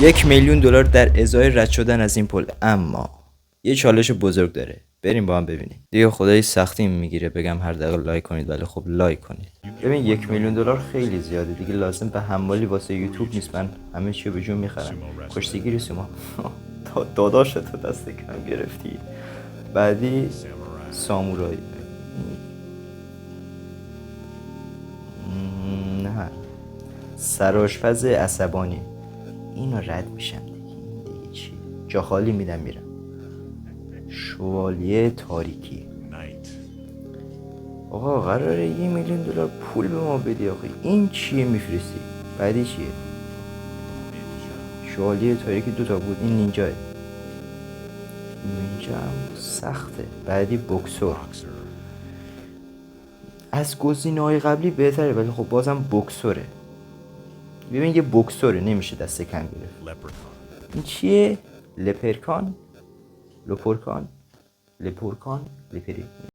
$1,000,000 در ازای رد شدن از این پل، اما یه چالش بزرگ داره. بریم با هم ببینیم. دیگه خدای سختی میگیره بگم هر دقیقه لایک کنید، ولی خب لایک کنید. ببین $1,000,000 خیلی زیاده دیگه، لازم به حمالی واسه یوتیوب نیست. من همه چی به جون میخرم. کشتیگیری سوما. داداش تو دست کم گرفتی. بعدی سامورایی. نه، سرآشپز عصبانی. اینو رد میشم دیگه چی؟ جا خالی میدم میرم. شوالیه تاریکی. آقا قراره $1,000,000 پول به ما بدی آقا، این چیه میفرستی؟ بعدی چیه؟ شوالیه تاریکی 2 بود، این نینجاه. نینجا هم سخته. بعدی بوکسور. از گزینه‌های قبلی بهتره، ولی خب بازم بوکسوره. ببین یه بوکسوره، نمیشه دست کم گرفت. این چیه؟ لپرکان؟ لپرکان؟ لپری